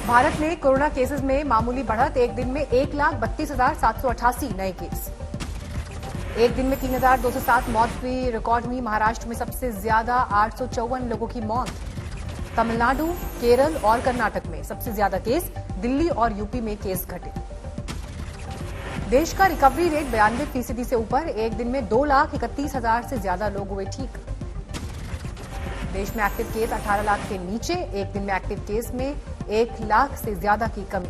भारत में corona cases में मामूली बढ़त, एक दिन में 1,32,788 नए केस। एक दिन में 3,207 मौत भी रिकॉर्ड हुई। महाराष्ट्र में सबसे ज्यादा 854 लोगों की मौत। तमिलनाडु, केरल और कर्नाटक में सबसे ज्यादा केस। दिल्ली और यूपी में केस घटे। देश का रिकवरी रेट 92% से ऊपर। एक दिन में 2,31,000 से ज्यादा लोग हुए ठीक। देश में एक्टिव केस 18 लाख के नीचे। एक दिन में एक्टिव केस में 1 लाख से ज्यादा की कमी।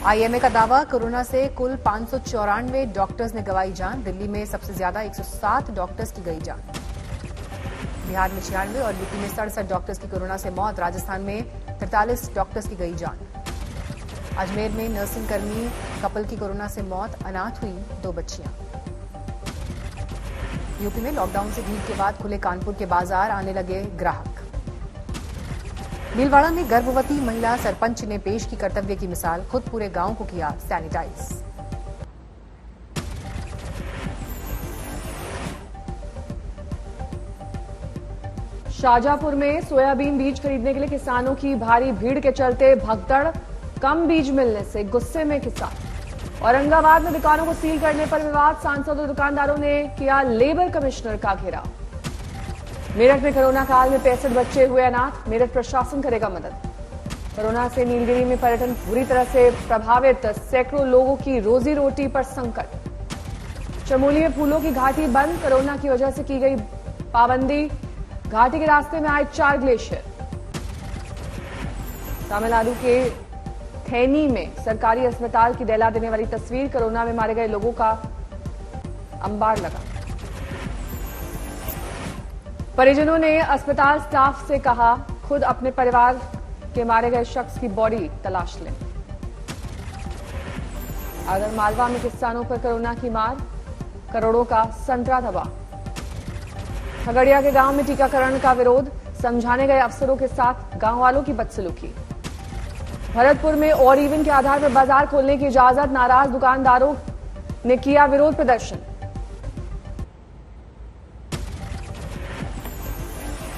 आईएमए का दावा, कोरोना से कुल 594 डॉक्टर्स ने गंवाई जान। दिल्ली में सबसे ज्यादा 107 डॉक्टर्स की गई जान। बिहार में 96 और यूपी में 67 डॉक्टर्स की कोरोना से मौत। राजस्थान में 43 डॉक्टर्स की गई जान। अजमेर में नर्सिंग कर्मी कपल की कोरोना से मौत। अनाथ हुई 2 बच्चियां। यूपी में लॉकडाउन से भीड़ के बाद खुले कानपुर के बाजार, आने लगे ग्राहक। भीलवाड़ा में गर्भवती महिला सरपंच ने पेश की कर्तव्य की मिसाल, खुद पूरे गांव को किया सैनिटाइज। शाहजहांपुर में सोयाबीन बीज खरीदने के लिए किसानों की भारी भीड़ के चलते भगदड़, कम बीज मिलने से गुस्से में किसान। औरंगाबाद में दुकानों को सील करने पर विवाद, सांसद और दुकानदारों ने किया लेबर कमिश्नर का घेराव। मेरठ में कोरोना काल में 65 बच्चे हुए अनाथ, मेरठ प्रशासन करेगा मदद। कोरोना से नीलगिरी में पर्यटन बुरी तरह से प्रभावित, सैकड़ों लोगों की रोजी रोटी पर संकट। चमोली में फूलों की घाटी बंद, कोरोना की वजह से की गई पाबंदी। घाटी के रास्ते में आए 4 ग्लेशियर। तमिलनाडु के थैनी में सरकारी अस्पताल की दहला देने वाली तस्वीर, कोरोना में मारे गए लोगों का अंबार लगा। परिजनों ने अस्पताल स्टाफ से कहा, खुद अपने परिवार के मारे गए शख्स की बॉडी तलाश लें। अगर मालवा में किसानों पर कोरोना की मार, करोड़ों का संतरा तबाह। खगड़िया के गांव में टीकाकरण का विरोध, समझाने गए अफसरों के साथ गांव वालों की बदसलूकी। भरतपुर में और इवन के आधार पर बाजार खोलने की इजाजत, नाराज दुकानदारों ने किया विरोध प्रदर्शन।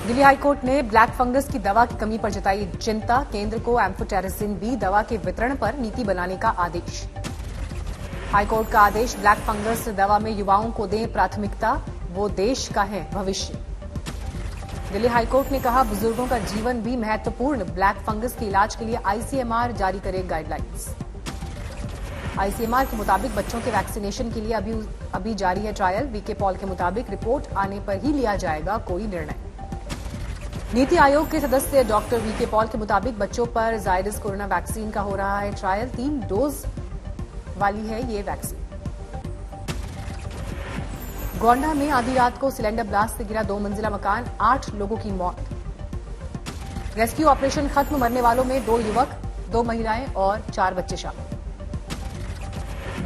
दिल्ली हाईकोर्ट ने ब्लैक फंगस की दवा की कमी पर जताई चिंता। केंद्र को एम्फोटेरिसिन बी दवा के वितरण पर नीति बनाने का आदेश। हाईकोर्ट का आदेश, ब्लैक फंगस दवा में युवाओं को दें प्राथमिकता, वो देश का है भविष्य। दिल्ली हाईकोर्ट ने कहा, बुजुर्गों का जीवन भी महत्वपूर्ण, ब्लैक फंगस के इलाज के लिए आईसीएमआर जारी करे गाइडलाइंस। आईसीएमआर के मुताबिक बच्चों के वैक्सीनेशन के लिए अभी जारी है ट्रायल। वीके पॉल के मुताबिक रिपोर्ट आने पर ही लिया जाएगा कोई निर्णय। नीति आयोग के सदस्य डॉक्टर वीके पॉल के मुताबिक बच्चों पर जायडस कोरोना वैक्सीन का हो रहा है ट्रायल। 3 डोज वाली है ये वैक्सीन। गोंडा में आधी रात को सिलेंडर ब्लास्ट से गिरा 2 मंजिला मकान, 8 लोगों की मौत। रेस्क्यू ऑपरेशन खत्म, मरने वालों में 2 युवक, 2 महिलाएं और 4 बच्चे शामिल।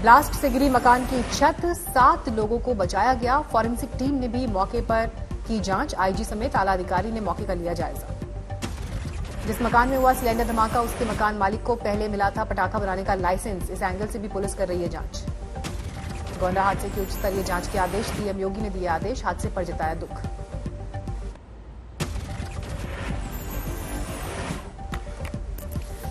ब्लास्ट से गिरी मकान की छत, 7 लोगों को बचाया गया। फॉरेंसिक टीम ने भी मौके पर की जांच। आईजी समेत आला अधिकारी ने मौके का लिया जायजा। जिस मकान में हुआ सिलेंडर धमाका, उसके मकान मालिक को पहले मिला था पटाखा बनाने का लाइसेंस। इस एंगल से भी पुलिस कर रही है जांच। गोंडा हादसे की उच्च स्तरीय जांच के आदेश, सीएम योगी ने दिए आदेश, हादसे पर जताया दुख।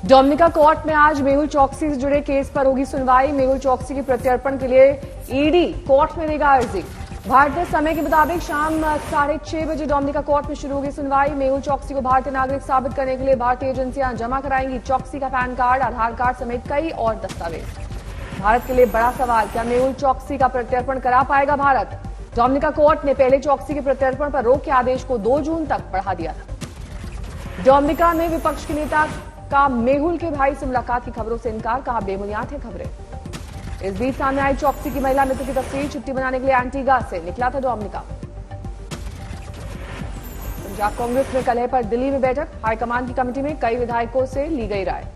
डोमिनिका कोर्ट में आज मेहुल चौकसी से जुड़े केस पर होगी सुनवाई। मेहुल चौकसी के प्रत्यर्पण के लिए ईडी कोर्ट में देगा अर्जी। भारतीय समय के मुताबिक शाम 6:30 बजे डोमिनिका कोर्ट में शुरू होगी सुनवाई। मेहुल चौकसी को भारतीय नागरिक साबित करने के लिए भारतीय एजेंसियां जमा कराएंगी चौकसी का पैन कार्ड, आधार कार्ड समेत कई और दस्तावेज। भारत के लिए बड़ा सवाल, क्या मेहुल चौकसी का प्रत्यर्पण करा पाएगा भारत? डोमिनिका कोर्ट ने पहले चौकसी के प्रत्यर्पण पर रोक के आदेश को 2 जून तक बढ़ा दिया था। डोमिनिका में विपक्ष के नेता का मेहुल के भाई से मुलाकात की खबरों से इनकार, कहा बेबुनियाद है खबरें। इस बीच सामने आई चौकसी की महिला मित्र की तस्वीर, छुट्टी मनाने के लिए एंटीगा से निकला था डोमिनिका। पंजाब कांग्रेस में कलह पर दिल्ली में बैठक, हाईकमान की कमेटी में कई विधायकों से ली गई राय।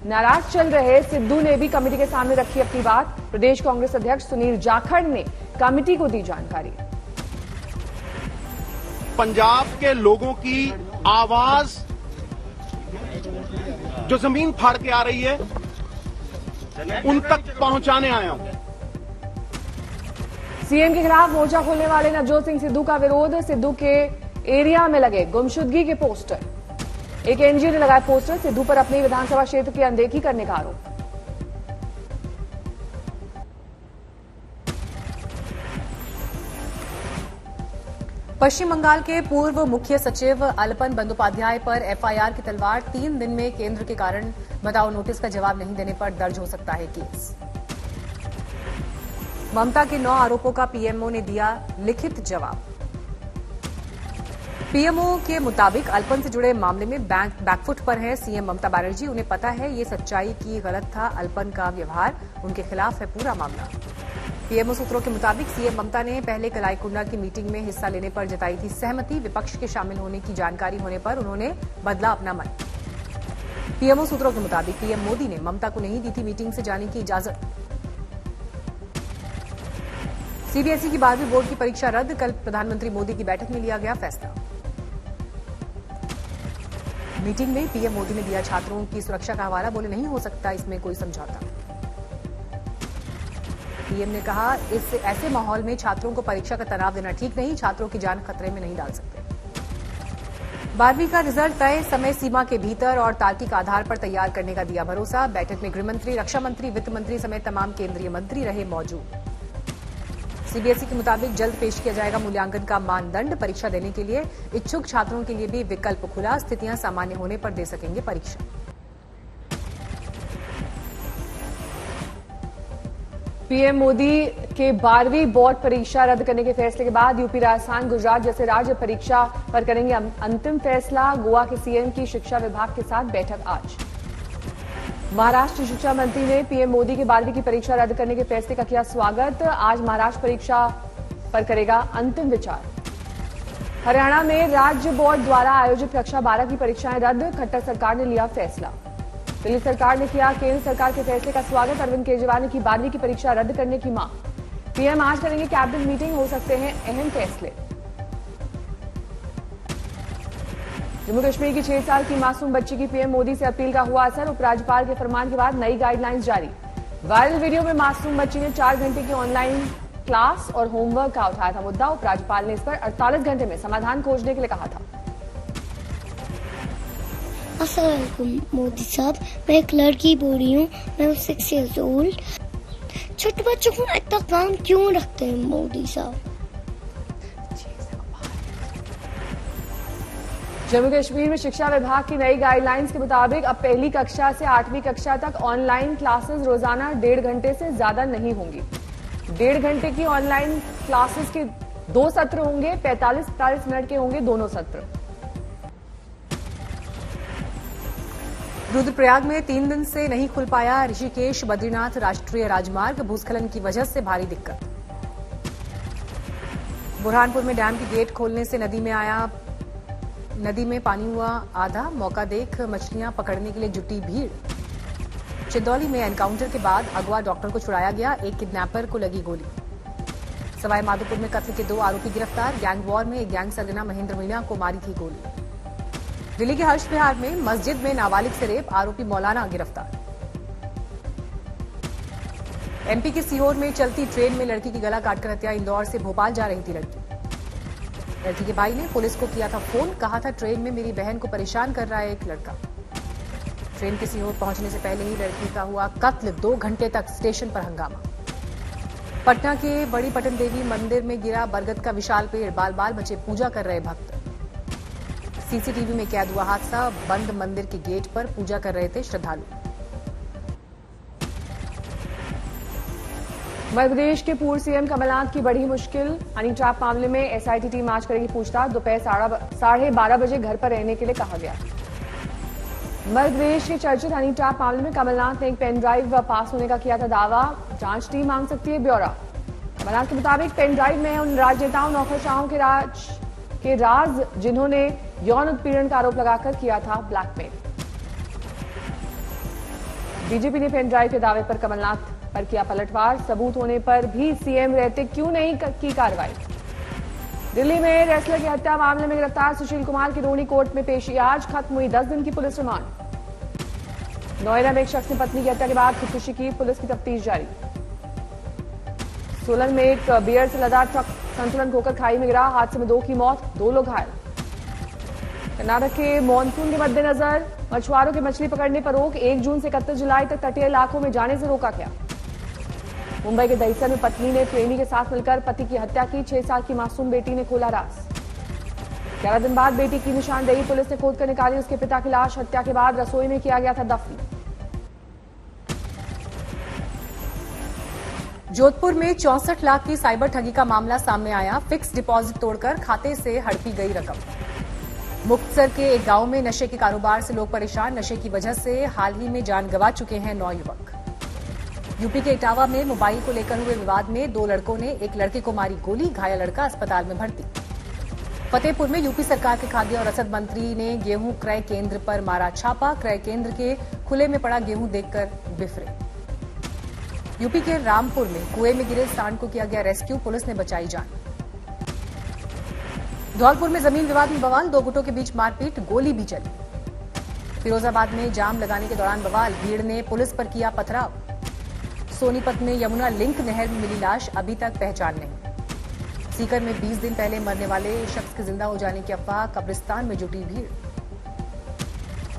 नाराज चल रहे सिद्धू ने भी कमेटी के सामने रखी अपनी बात। प्रदेश कांग्रेस अध्यक्ष सुनील जाखड़ ने कमेटी को दी जानकारी। पंजाब के लोगों की आवाज जो जमीन फाड़ के आ रही है, उन तक पहुंचाने आया हूं। सीएम के खिलाफ मोर्चा खोलने वाले नवजोत सिंह सिद्धू का विरोध, सिद्धू के एरिया में लगे गुमशुदगी के पोस्टर। एक एनजीओ ने लगाया पोस्टर, सिद्धू पर अपने विधानसभा क्षेत्र की अनदेखी करने का आरोप। पश्चिम बंगाल के पूर्व मुख्य सचिव अलपन बंदोपाध्याय पर एफआईआर की तलवार, 3 दिन में केंद्र के कारण बताओ नोटिस का जवाब नहीं देने पर दर्ज हो सकता है केस। ममता के 9 आरोपों का पीएमओ ने दिया लिखित जवाब। पीएमओ के मुताबिक अल्पन से जुड़े मामले में बैकफुट पर है सीएम ममता बनर्जी। उन्हें पता है ये सच्चाई की गलत था अल्पन का व्यवहार, उनके खिलाफ है पूरा मामला। पीएमओ सूत्रों के मुताबिक सीएम ममता ने पहले कलाईकुंडा की मीटिंग में हिस्सा लेने पर जताई थी सहमति। विपक्ष के शामिल होने की जानकारी होने पर उन्होंने बदला अपना मन। पीएमओ सूत्रों के मुताबिक पीएम मोदी ने ममता को नहीं दी थी मीटिंग से जाने की इजाजत। सीबीएसई की 12वीं बोर्ड की परीक्षा रद्द, कल प्रधानमंत्री मोदी की बैठक में लिया गया फैसला। मीटिंग में पीएम मोदी ने दिया छात्रों की सुरक्षा का हवाला, बोले नहीं हो सकता इसमें कोई समझौता। पीएम ने कहा इस ऐसे माहौल में छात्रों को परीक्षा का तनाव देना ठीक नहीं, छात्रों की जान खतरे में नहीं डाल सकते। 12वीं का रिजल्ट तय समय सीमा के भीतर और तार्किक आधार पर तैयार करने का दिया भरोसा। बैठक में गृह मंत्री, रक्षा मंत्री, वित्त मंत्री समेत तमाम केंद्रीय मंत्री रहे मौजूद। सीबीएसई के मुताबिक जल्द पेश किया जाएगा मूल्यांकन का मानदंड। परीक्षा देने के लिए इच्छुक छात्रों के लिए भी विकल्प खुला, स्थितियां सामान्य होने पर दे सकेंगे परीक्षा। पीएम मोदी के 12वीं बोर्ड परीक्षा रद्द करने के फैसले के बाद यूपी, राजस्थान, गुजरात जैसे राज्य परीक्षा पर करेंगे अंतिम फैसला। गोवा के सीएम की शिक्षा विभाग के साथ बैठक आज। महाराष्ट्र शिक्षा मंत्री ने पीएम मोदी के 12वीं की परीक्षा रद्द करने के फैसले का किया स्वागत। आज महाराष्ट्र परीक्षा पर करेगा अंतिम विचार। हरियाणा में राज्य बोर्ड द्वारा आयोजित कक्षा 12 की परीक्षाएं रद्द, खट्टर सरकार ने लिया फैसला। दिल्ली सरकार ने किया केंद्र सरकार के फैसले का स्वागत। अरविंद केजरीवाल ने की 12वीं की परीक्षा रद्द करने की मांग। पीएम आज करेंगे कैबिनेट मीटिंग, हो सकते हैं अहम फैसले। जम्मू कश्मीर की 6 साल की मासूम बच्ची की पीएम मोदी से अपील का हुआ असर। उपराज्यपाल के फरमान के बाद नई गाइडलाइंस जारी। वायरल वीडियो में मासूम बच्ची ने 4 घंटे की ऑनलाइन क्लास और होमवर्क का उठाया था मुद्दा। उपराज्यपाल ने इस पर 48 घंटे में समाधान खोजने के लिए कहा था। अस्सलामुअलैकुम मोदी साहब, मैं एक लड़की बोल रही हूँ, मैं 6 years old। छोटे बच्चों को इतना काम क्यों रखते हैं मोदी साहब? जम्मू कश्मीर में शिक्षा विभाग की नई गाइडलाइंस के मुताबिक अब पहली कक्षा से 8वीं कक्षा तक ऑनलाइन क्लासेस रोजाना 1.5 घंटे से ज्यादा नहीं होंगी। 1.5 घंटे की ऑनलाइन क्लासेस के 2 सत्र होंगे, 45-45 मिनट के होंगे दोनों सत्र। रुद्रप्रयाग में 3 दिन से नहीं खुल पाया ऋषिकेश बद्रीनाथ राष्ट्रीय राजमार्ग, भूस्खलन की वजह से भारी दिक्कत। बुरहानपुर में डैम की गेट खोलने से नदी में पानी हुआ आधा, मौका देख मछलियां पकड़ने के लिए जुटी भीड़। चिंदौली में एनकाउंटर के बाद अगवा डॉक्टर को छुड़ाया गया, एक किडनैपर को लगी गोली। सवाई माधोपुर में कत्ल के 2 आरोपी गिरफ्तार, गैंग वॉर में एक गैंग सरगना महेंद्र मीणा को मारी थी गोली। दिल्ली के हर्ष विहार में मस्जिद में नाबालिग से रेप, आरोपी मौलाना गिरफ्तार। एमपी के सीहोर में चलती ट्रेन में लड़की की गला काटकर हत्या, इंदौर से भोपाल जा रही थी लड़की के भाई ने पुलिस को किया था फोन, कहा था ट्रेन में मेरी बहन को परेशान कर रहा है एक लड़का। ट्रेन के सीहोर पहुंचने से पहले ही लड़की का हुआ कत्ल, 2 घंटे तक स्टेशन पर हंगामा। पटना के बड़ी पटन देवी मंदिर में गिरा बरगद का विशाल पेड़, बाल बाल बचे पूजा कर रहे भक्त। सीसीटीवी में कैद हुआ हादसा, बंद मंदिर के गेट पर पूजा कर रहे थे श्रद्धालु। मध्य प्रदेश के पूर्व सीएम कमलनाथ की बड़ी मुश्किल, हनी ट्रैप मामले में एसआईटी टीम आज करेगी पूछताछ। दोपहर 12:30 बजे घर पर रहने के लिए कहा गया। मध्य प्रदेश के चर्चित हनी ट्रैप मामले में कमलनाथ ने एक पेन ड्राइव पास होने का किया था दावा, जांच टीम मांग सकती है ब्यौरा। कमलनाथ के मुताबिक पेन ड्राइव में उन राजनेताओं नौकरशाहों के राज जिन्होंने यौन उत्पीड़न का आरोप लगाकर किया था ब्लैकमेल। बीजेपी ने पेन ड्राइव के दावे पर कमलनाथ पर किया पलटवार, सबूत होने पर भी सीएम रहते क्यों नहीं की कार्रवाई। दिल्ली में रेसलर की हत्या मामले में गिरफ्तार सुशील कुमार की रोहिणी कोर्ट में पेशी आज खत्म हुई, 10 दिन की पुलिस रिमांड। नोएडा में एक शख्स ने पत्नी की हत्या के बाद खुदकुशी की, पुलिस की तफ्तीश जारी। सोलन में एक बियर से लदा ट्रक संतुलन खोकर खाई में गिरा, हादसे में 2 की मौत, 2 लोग घायल। कर्नाटक के मानसून के मद्देनजर मछुआरों के मछली पकड़ने पर रोक। 1 जून से 31 जुलाई तक तटीय इलाकों में जाने से रोका गया। मुंबई के दहिसर में पत्नी ने प्रेमी के साथ मिलकर पति की हत्या की। 6 साल की मासूम बेटी ने खोला राज। 11 दिन बाद बेटी की निशानदेही पुलिस ने खोदकर निकाली। उसके पिता की लाश हत्या के बाद रसोई में किया गया था दफन। जोधपुर में 64 लाख की साइबर ठगी का मामला सामने आया। फिक्स डिपॉजिट तोड़कर खाते से हड़पी गई रकम। मुक्तसर के एक गांव में नशे के कारोबार से लोग परेशान। नशे की वजह से हाल ही में जान गंवा चुके हैं 9 युवक। यूपी के इटावा में मोबाइल को लेकर हुए विवाद में 2 लड़कों ने एक लड़के को मारी गोली। घायल लड़का अस्पताल में भर्ती। फतेहपुर में यूपी सरकार के खाद्य और रसद मंत्री ने गेहूं क्रय केंद्र पर मारा छापा। क्रय केंद्र के खुले में पड़ा गेहूं देखकर बिफरे। यूपी के रामपुर में कुएं में गिरे सांड को किया गया रेस्क्यू। पुलिस ने बचाई जान। धौलपुर में जमीन विवाद में बवाल। 2 गुटों के बीच मारपीट, गोली भी चली। फिरोजाबाद में जाम लगाने के दौरान बवाल। भीड़ ने पुलिस पर किया पथराव। सोनीपत में यमुना लिंक नहर में मिली लाश, अभी तक पहचान नहीं। सीकर में 20 दिन पहले मरने वाले शख्स के जिंदा हो जाने की अफवाह। कब्रिस्तान में जुटी भीड़।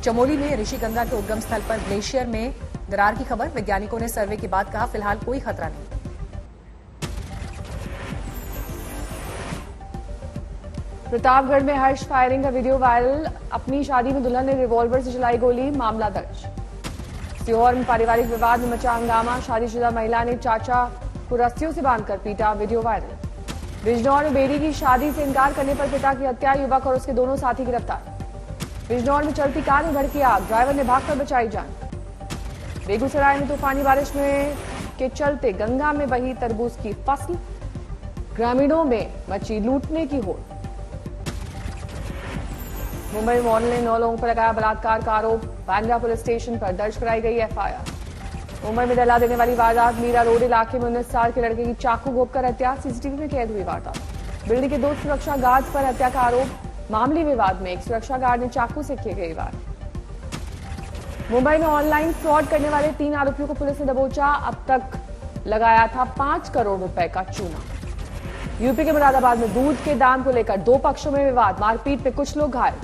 चमोली में ऋषिगंगा के उद्गम स्थल पर ग्लेशियर में दरार की खबर। वैज्ञानिकों ने सर्वे के बाद कहा फिलहाल कोई खतरा नहीं। प्रतापगढ़ में हर्ष फायरिंग का वीडियो वायरल। अपनी शादी में दुल्हन ने रिवॉल्वर से चलाई गोली, मामला दर्ज। सीहोर में पारिवारिक विवाद में मचा हंगामा। शादीशुदा महिला ने चाचा को रस्सियों से बांधकर पीटा, वीडियो वायरल। बिजनौर में बेटी की शादी से इनकार करने पर पिता की हत्या। युवक और उसके दोनों साथी गिरफ्तार। बिजनौर में चलती कार में भड़की आग। ड्राइवर ने भागकर बचाई जान। बेगूसराय में तूफानी बारिश के चलते गंगा में बही तरबूज की फसल। ग्रामीणों में मची लूटने की होड़। मुंबई मॉडल ने 9 लोगों पर लगाया बलात्कार का आरोप। बांद्रा पुलिस स्टेशन पर दर्ज कराई गई एफआईआर। मुंबई में दहला देने वाली वारदात। मीरा रोड इलाके में 19 साल के लड़के की चाकू घोंपकर हत्या। सीसीटीवी में कैद हुई वारदात। बिल्डिंग के 2 सुरक्षा गार्ड्स पर हत्या का आरोप। मामूली विवाद में एक सुरक्षा गार्ड ने चाकू से किए गए वार। मुंबई में ऑनलाइन फ्रॉड करने वाले 3 आरोपियों को पुलिस ने दबोचा। अब तक लगाया था 5 करोड़ रुपए का चूना। यूपी के मुरादाबाद में दूध के दाम को लेकर 2 पक्षों में विवाद। मारपीट में कुछ लोग घायल।